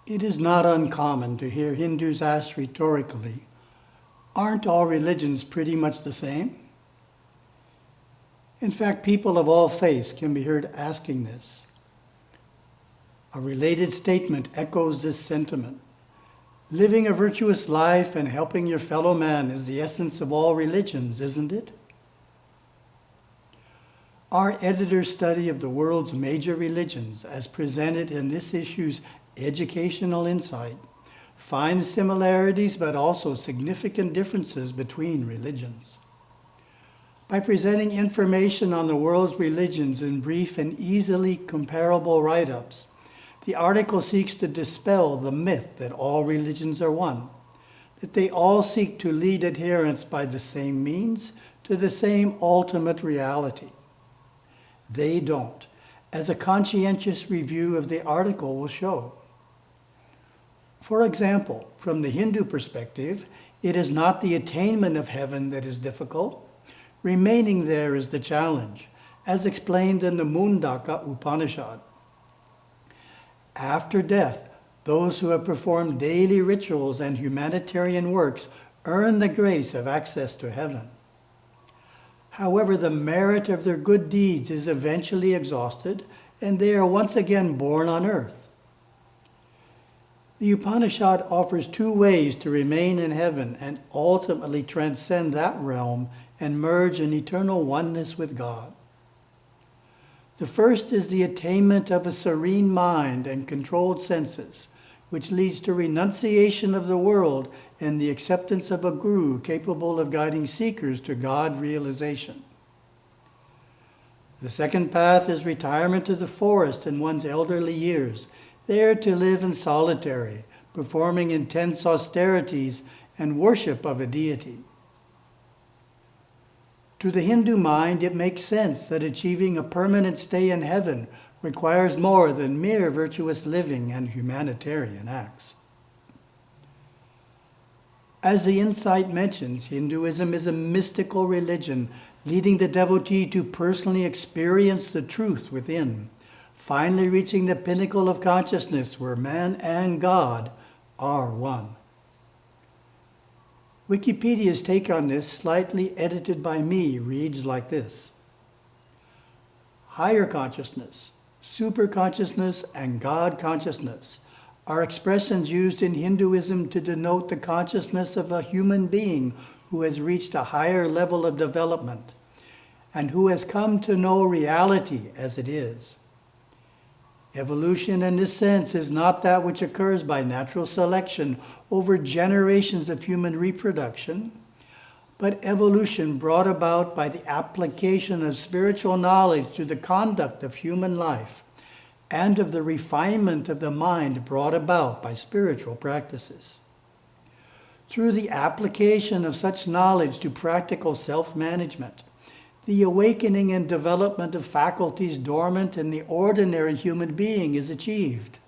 It is not uncommon to hear Hindus ask rhetorically, aren't all religions pretty much the same? In fact, people of all faiths can be heard asking this. A related statement echoes this sentiment. Living a virtuous life and helping your fellow man is the essence of all religions, isn't it? Our editor's study of the world's major religions, as presented in this issue's Educational Insight, finds similarities but also significant differences between religions. By presenting information on the world's religions in brief and easily comparable write-ups, the article seeks to dispel the myth that all religions are one, that they all seek to lead adherents by the same means to the same ultimate reality. They don't, as a conscientious review of the article will show. For example, from the Hindu perspective, it is not the attainment of heaven that is difficult. Remaining there is the challenge, as explained in the Mundaka Upanishad. After death, those who have performed daily rituals and humanitarian works earn the grace of access to heaven. However, the merit of their good deeds is eventually exhausted, and they are once again born on earth. The Upanishad offers two ways to remain in heaven and ultimately transcend that realm and merge in eternal oneness with God. The first is the attainment of a serene mind and controlled senses, which leads to renunciation of the world and the acceptance of a guru capable of guiding seekers to God realization. The second path is retirement to the forest in one's elderly years, there to live in solitary, performing intense austerities and worship of a deity. To the Hindu mind, it makes sense that achieving a permanent stay in heaven requires more than mere virtuous living and humanitarian acts. As the insight mentions, Hinduism is a mystical religion leading the devotee to personally experience the truth within, finally reaching the pinnacle of consciousness where man and God are one. Wikipedia's take on this, slightly edited by me, reads like this. Higher consciousness, superconsciousness, and God consciousness are expressions used in Hinduism to denote the consciousness of a human being who has reached a higher level of development and who has come to know reality as it is. Evolution in this sense is not that which occurs by natural selection over generations of human reproduction, but evolution brought about by the application of spiritual knowledge to the conduct of human life and of the refinement of the mind brought about by spiritual practices. Through the application of such knowledge to practical self-management, the awakening and development of faculties dormant in the ordinary human being is achieved.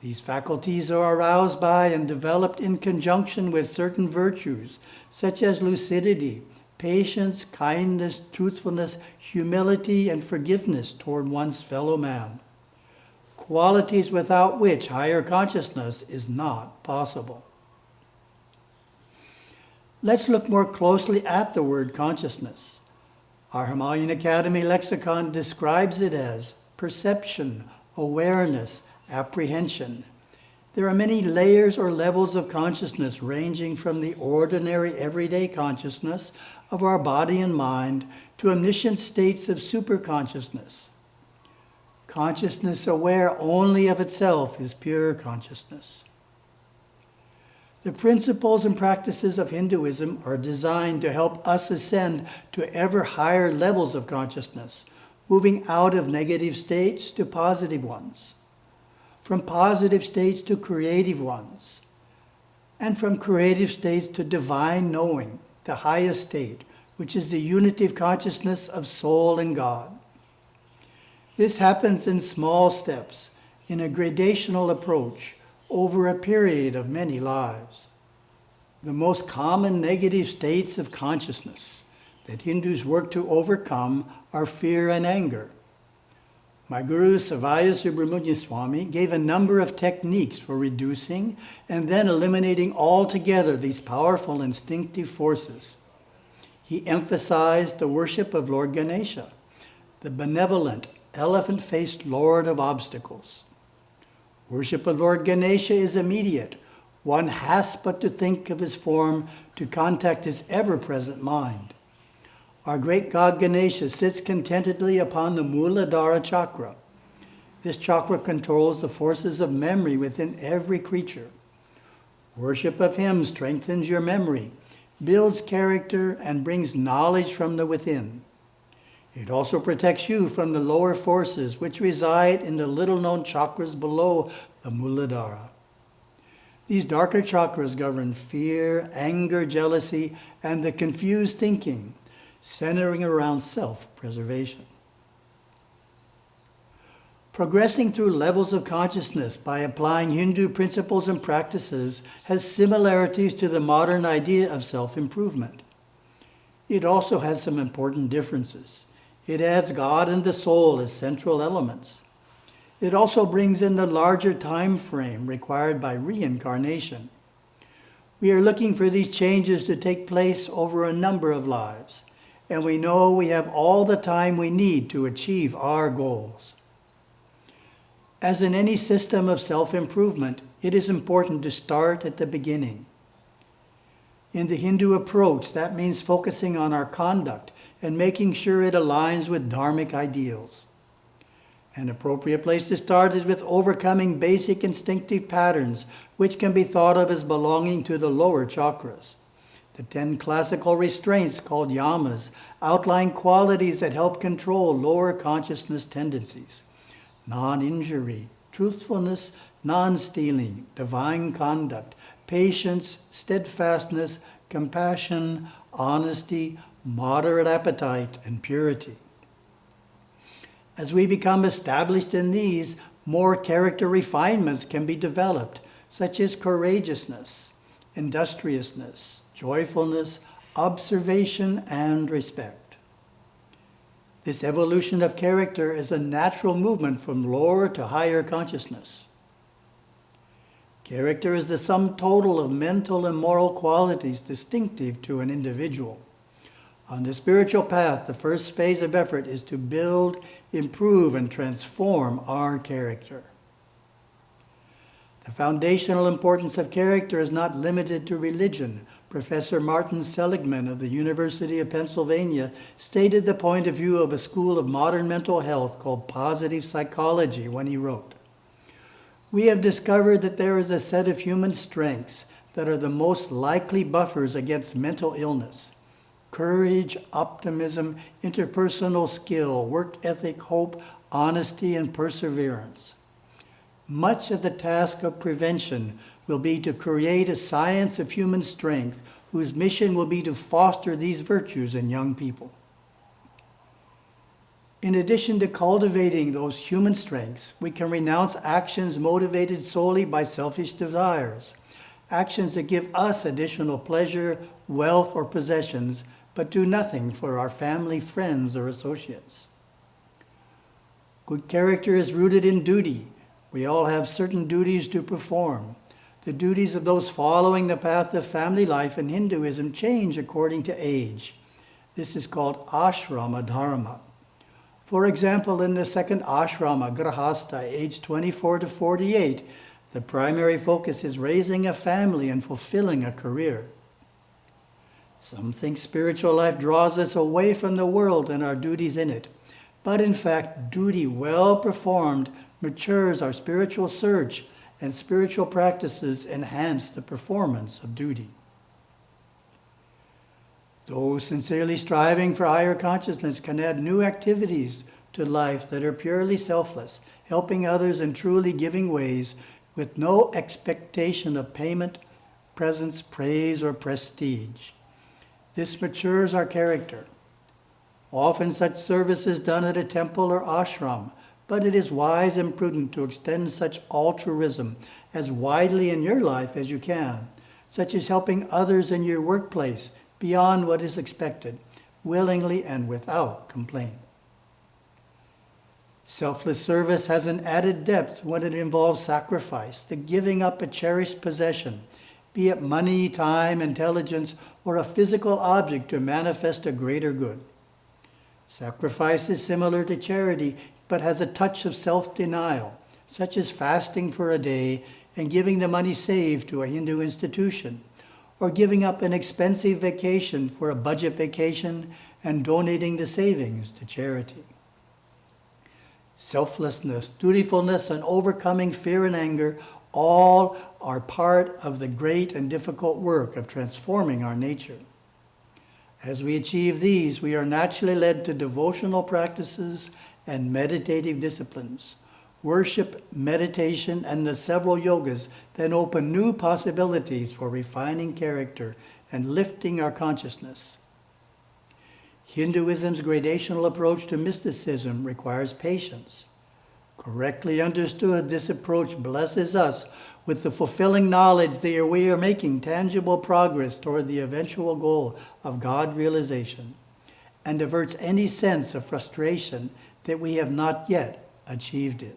These faculties are aroused by and developed in conjunction with certain virtues, such as lucidity, patience, kindness, truthfulness, humility, and forgiveness toward one's fellow man. Qualities without which higher consciousness is not possible. Let's look more closely at the word consciousness. Our Himalayan Academy lexicon describes it as perception, awareness, apprehension. There are many layers or levels of consciousness ranging from the ordinary everyday consciousness of our body and mind to omniscient states of superconsciousness. Consciousness aware only of itself is pure consciousness. The principles and practices of Hinduism are designed to help us ascend to ever higher levels of consciousness, moving out of negative states to positive ones, from positive states to creative ones, and from creative states to divine knowing, the highest state, which is the unity of consciousness of soul and God. This happens in small steps, in a gradational approach, over a period of many lives. The most common negative states of consciousness that Hindus work to overcome are fear and anger. My Guru Savaya Subramanian Swami gave a number of techniques for reducing and then eliminating altogether these powerful instinctive forces. He emphasized the worship of Lord Ganesha, the benevolent, elephant-faced Lord of obstacles. Worship of Lord Ganesha is immediate. One has but to think of his form to contact his ever-present mind. Our great God Ganesha sits contentedly upon the Muladhara Chakra. This chakra controls the forces of memory within every creature. Worship of him strengthens your memory, builds character, and brings knowledge from the within. It also protects you from the lower forces which reside in the little-known chakras below the Muladhara. These darker chakras govern fear, anger, jealousy, and the confused thinking, centering around self-preservation. Progressing through levels of consciousness by applying Hindu principles and practices has similarities to the modern idea of self-improvement. It also has some important differences. It adds God and the soul as central elements. It also brings in the larger time frame required by reincarnation. We are looking for these changes to take place over a number of lives, and we know we have all the time we need to achieve our goals. As in any system of self-improvement, it is important to start at the beginning. In the Hindu approach, that means focusing on our conduct and making sure it aligns with dharmic ideals. An appropriate place to start is with overcoming basic instinctive patterns, which can be thought of as belonging to the lower chakras. The 10 classical restraints called yamas outline qualities that help control lower consciousness tendencies. Non-injury, truthfulness, non-stealing, divine conduct, patience, steadfastness, compassion, honesty, moderate appetite, and purity. As we become established in these, more character refinements can be developed, such as courageousness, industriousness, joyfulness, observation, and respect. This evolution of character is a natural movement from lower to higher consciousness. Character is the sum total of mental and moral qualities distinctive to an individual. On the spiritual path, the first phase of effort is to build, improve, and transform our character. The foundational importance of character is not limited to religion. Professor Martin Seligman of the University of Pennsylvania stated the point of view of a school of modern mental health called positive psychology when he wrote, "We have discovered that there is a set of human strengths that are the most likely buffers against mental illness. Courage, optimism, interpersonal skill, work ethic, hope, honesty, and perseverance. Much of the task of prevention will be to create a science of human strength whose mission will be to foster these virtues in young people." In addition to cultivating those human strengths, we can renounce actions motivated solely by selfish desires, actions that give us additional pleasure, wealth, or possessions, but do nothing for our family, friends, or associates. Good character is rooted in duty. We all have certain duties to perform. The duties of those following the path of family life in Hinduism change according to age. This is called ashrama dharma. For example, in the second ashrama, grahastha, age 24 to 48, the primary focus is raising a family and fulfilling a career. Some think spiritual life draws us away from the world and our duties in it. But in fact, duty well performed matures our spiritual search, and spiritual practices enhance the performance of duty. Those sincerely striving for higher consciousness can add new activities to life that are purely selfless, helping others in truly giving ways with no expectation of payment, presence, praise, or prestige. This matures our character. Often such service is done at a temple or ashram, but it is wise and prudent to extend such altruism as widely in your life as you can, such as helping others in your workplace beyond what is expected, willingly and without complaint. Selfless service has an added depth when it involves sacrifice, the giving up a cherished possession, be it money, time, intelligence, or a physical object to manifest a greater good. Sacrifice is similar to charity, but has a touch of self-denial, such as fasting for a day and giving the money saved to a Hindu institution, or giving up an expensive vacation for a budget vacation and donating the savings to charity. Selflessness, dutifulness, and overcoming fear and anger all are part of the great and difficult work of transforming our nature. As we achieve these, we are naturally led to devotional practices and meditative disciplines. Worship, meditation, and the several yogas then open new possibilities for refining character and lifting our consciousness. Hinduism's gradational approach to mysticism requires patience. Correctly understood, this approach blesses us with the fulfilling knowledge that we are making tangible progress toward the eventual goal of God realization, and averts any sense of frustration that we have not yet achieved it.